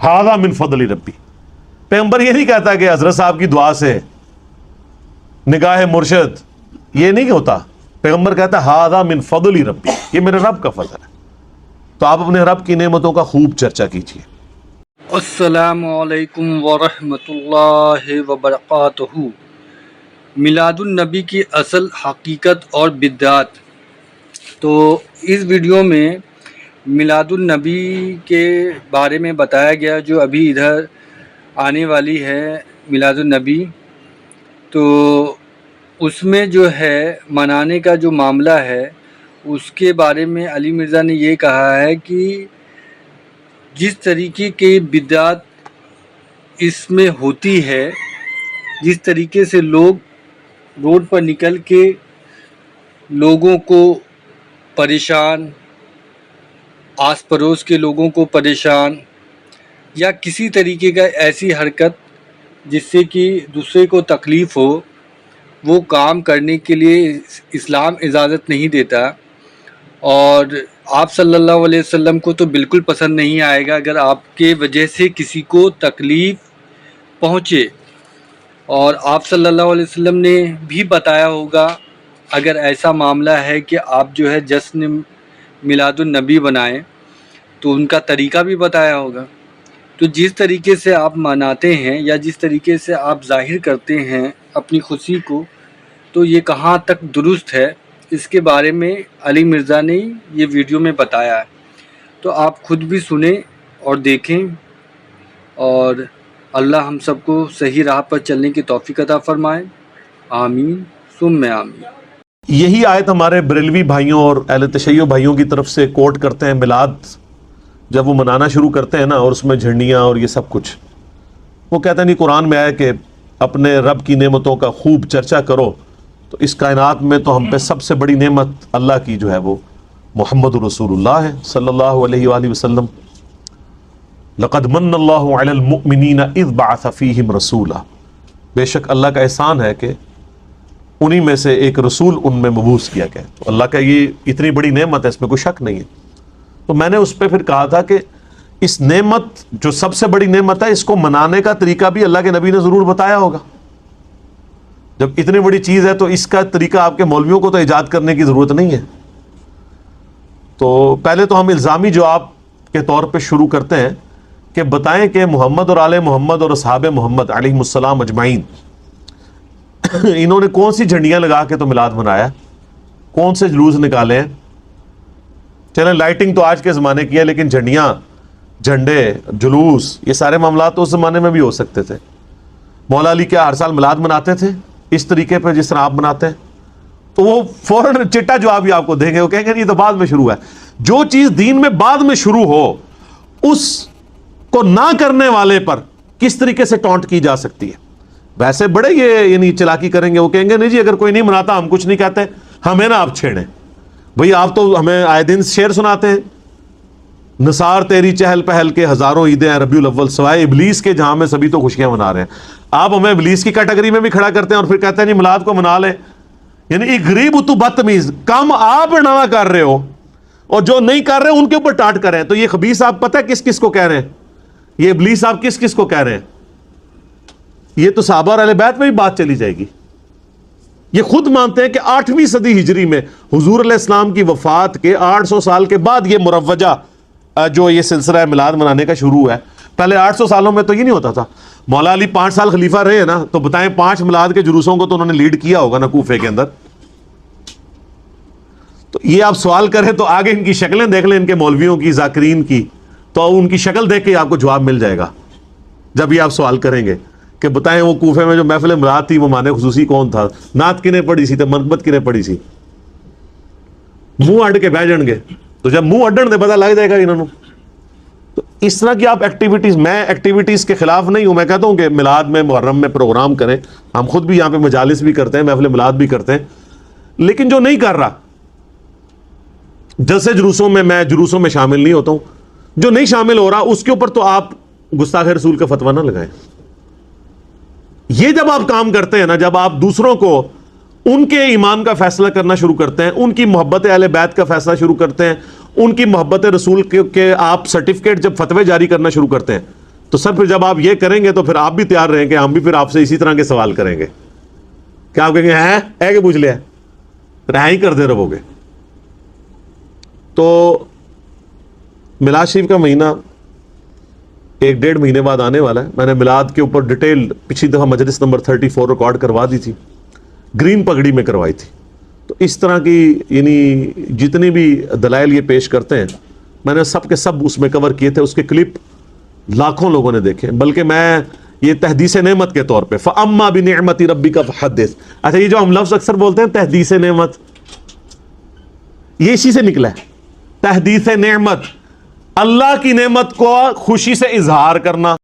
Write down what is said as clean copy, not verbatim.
ھذا من فضل ربی. پیغمبر یہ نہیں کہتا کہ حضرت صاحب کی دعا سے نگاہ مرشد یہ نہیں ہوتا. پیغمبر کہتا ہے ھذا من فضل ربی، یہ میرے رب کا فضل ہے. تو آپ اپنے رب کی نعمتوں کا خوب چرچا کیجیے. السلام علیکم ورحمۃ اللہ وبرکاتہ. میلاد النبی کی اصل حقیقت اور بدعات. تو اس ویڈیو میں میلاد النبی کے بارے میں بتایا گیا، جو ابھی ادھر آنے والی ہے میلاد النبی. تو اس میں جو ہے منانے کا جو معاملہ ہے اس کے بارے میں علی مرزا نے یہ کہا ہے کہ جس طریقے کی بدعات اس میں ہوتی ہے، جس طریقے سے لوگ روڈ پر نکل کے لوگوں کو پریشان، آس پڑوس کے لوگوں کو پریشان، یا کسی طریقے کا ایسی حرکت جس سے کہ دوسرے کو تکلیف ہو، وہ کام کرنے کے لیے اسلام اجازت نہیں دیتا. اور آپ صلی اللہ علیہ وسلم کو تو بالکل پسند نہیں آئے گا اگر آپ کے وجہ سے کسی کو تکلیف پہنچے. اور آپ صلی اللہ علیہ وسلم نے بھی بتایا ہوگا اگر ایسا معاملہ ہے کہ آپ جو ہے جشن میلاد النبی بنائیں تو ان کا طریقہ بھی بتایا ہوگا. تو جس طریقے سے آپ مناتے ہیں یا جس طریقے سے آپ ظاہر کرتے ہیں اپنی خوشی کو، تو یہ کہاں تک درست ہے، اس کے بارے میں علی مرزا نے یہ ویڈیو میں بتایا ہے. تو آپ خود بھی سنیں اور دیکھیں، اور اللہ ہم سب کو صحیح راہ پر چلنے کی توفیق عطا فرمائے. آمین ثم آمین. یہی آیت ہمارے بریلوی بھائیوں اور اہل تشیع بھائیوں کی طرف سے کوٹ کرتے ہیں. میلاد جب وہ منانا شروع کرتے ہیں نا، اور اس میں جھنڈیاں اور یہ سب کچھ، وہ کہتے ہیں نہیں قرآن میں آیا کہ اپنے رب کی نعمتوں کا خوب چرچا کرو. تو اس کائنات میں تو ہم پہ سب سے بڑی نعمت اللہ کی جو ہے وہ محمد رسول اللہ ہے صلی اللہ علیہ وآلہ وسلم. لقد من اللہ علی المؤمنین اذ بعث فیہم رسولا. بے شک اللہ کا احسان ہے کہ انہی میں سے ایک رسول ان میں مبعوث کیا گیا. تو اللہ کا یہ اتنی بڑی نعمت ہے، اس میں کوئی شک نہیں ہے. تو میں نے اس پہ پھر کہا تھا کہ اس نعمت جو سب سے بڑی نعمت ہے، اس کو منانے کا طریقہ بھی اللہ کے نبی نے ضرور بتایا ہوگا. جب اتنی بڑی چیز ہے تو اس کا طریقہ آپ کے مولویوں کو تو ایجاد کرنے کی ضرورت نہیں ہے. تو پہلے تو ہم الزامی جواب کے طور پہ شروع کرتے ہیں کہ بتائیں کہ محمد اور آل محمد اور اصحاب محمد علیہم السلام اجمعین انہوں نے کون سی جھنڈیاں لگا کے تو میلاد منایا، کون سے جلوس نکالے ہیں. چلیں لائٹنگ تو آج کے زمانے کی ہے، لیکن جھنڈیاں، جھنڈے، جلوس، یہ سارے معاملات تو اس زمانے میں بھی ہو سکتے تھے. مولا علی کیا ہر سال میلاد مناتے تھے اس طریقے پہ جس طرح آپ مناتے ہیں؟ تو وہ فوراً چٹا جواب بھی آپ کو دیں گے. وہ کہیں گے یہ تو بعد میں شروع ہے. جو چیز دین میں بعد میں شروع ہو اس کو نہ کرنے والے پر کس طریقے سے ٹونٹ کی جا سکتی ہے. ویسے بڑے یہ یعنی چلاکی کریں گے. وہ کہیں گے نہیں جی اگر کوئی نہیں مناتا ہم کچھ نہیں کہتے، ہمیں نا آپ چھیڑیں. بھئی آپ تو ہمیں آئے دن شعر سناتے ہیں، نثار تیری چہل پہل کے ہزاروں عیدیں ہیں ربیع الاول سوائے ابلیس کے جہاں میں سبھی تو خوشیاں منا رہے ہیں. آپ ہمیں ابلیس کی کیٹیگری میں بھی کھڑا کرتے ہیں اور پھر کہتے ہیں جی میلاد کو منا لیں. یعنی ایک غریب تو بدتمیز، کم آپ نہ کر رہے ہو اور جو نہیں کر رہے ان کے اوپر ٹاٹ کر رہے ہیں. تو یہ خبیث آپ پتہ ہے کس کس کو کہہ رہے ہیں، یہ ابلیس آپ کس کس کو کہہ رہے ہیں. یہ تو صحابہ اور اہل بیت میں بھی بات چلی جائے گی. یہ خود مانتے ہیں کہ 8ویں صدی ہجری میں حضور علیہ السلام کی وفات کے 800 سال کے بعد یہ مروجہ جو یہ سلسلہ میلاد منانے کا شروع ہے. پہلے 800 سالوں میں تو یہ نہیں ہوتا تھا. مولا علی 5 سال خلیفہ رہے ہیں نا، تو بتائیں 5 میلاد کے جلوسوں کو تو انہوں نے لیڈ کیا ہوگا نا کوفے کے اندر. تو یہ آپ سوال کریں تو آگے ان کی شکلیں دیکھ لیں، ان کے مولویوں کی، ذاکرین کی، تو ان کی شکل دیکھ کے آپ کو جواب مل جائے گا جب یہ آپ سوال کریں گے کہ بتائیں وہ کوفے میں جو محفل میلاد تھی وہ مانے خصوصی کون تھا، نعت کنے پڑی سی، تو منقبت کنے پڑی سی. منہ اڈ کے بہ جان گے، تو جب منہ اڈن دے پتہ لگ جائے گا انہوں نے. تو اس طرح کی آپ ایکٹیویٹیز، میں ایکٹیویٹیز کے خلاف نہیں ہوں. میں کہتا ہوں کہ میلاد میں، محرم میں پروگرام کریں. ہم خود بھی یہاں پہ مجالس بھی کرتے ہیں، محفل میلاد بھی کرتے ہیں. لیکن جو نہیں کر رہا، جلسے جلوسوں میں جلوسوں میں شامل نہیں ہوتا ہوں. جو نہیں شامل ہو رہا اس کے اوپر تو آپ گستاخ رسول کا فتویٰ نہ لگائیں. یہ جب آپ کام کرتے ہیں نا، جب آپ دوسروں کو ان کے ایمان کا فیصلہ کرنا شروع کرتے ہیں، ان کی محبت اہل بیت کا فیصلہ شروع کرتے ہیں، ان کی محبت رسول کے آپ سرٹیفکیٹ جب فتوے جاری کرنا شروع کرتے ہیں، تو سر پھر جب آپ یہ کریں گے تو پھر آپ بھی تیار رہیں کہ ہم بھی پھر آپ سے اسی طرح کے سوال کریں گے. کیا آپ کہیں گے ہے کہ پوچھ لیا, رہا ہی کرتے رہو گے. تو میلاد شریف کا مہینہ 1-1.5 مہینے بعد آنے والا ہے. میں نے میلاد کے اوپر ڈیٹیل پچھلی دفعہ مجلس نمبر 34 ریکارڈ کروا دی تھی, گرین پگڑی میں کروائی تھی. تو اس طرح کی یعنی جتنی بھی دلائل یہ پیش کرتے ہیں میں نے سب کے سب اس میں کور کیے تھے. اس کے کلپ لاکھوں لوگوں نے دیکھے, بلکہ میں یہ تحدیث نعمت کے طور پہ فَأَمَّا بِنِعْمَتِ رَبِّكَ فَحَدِّثْ. اچھا, یہ جو ہم لفظ اکثر بولتے ہیں تحدیث نعمت, یہ اسی سے نکلا ہے. تحدیث نعمت اللہ کی نعمت کو خوشی سے اظہار کرنا.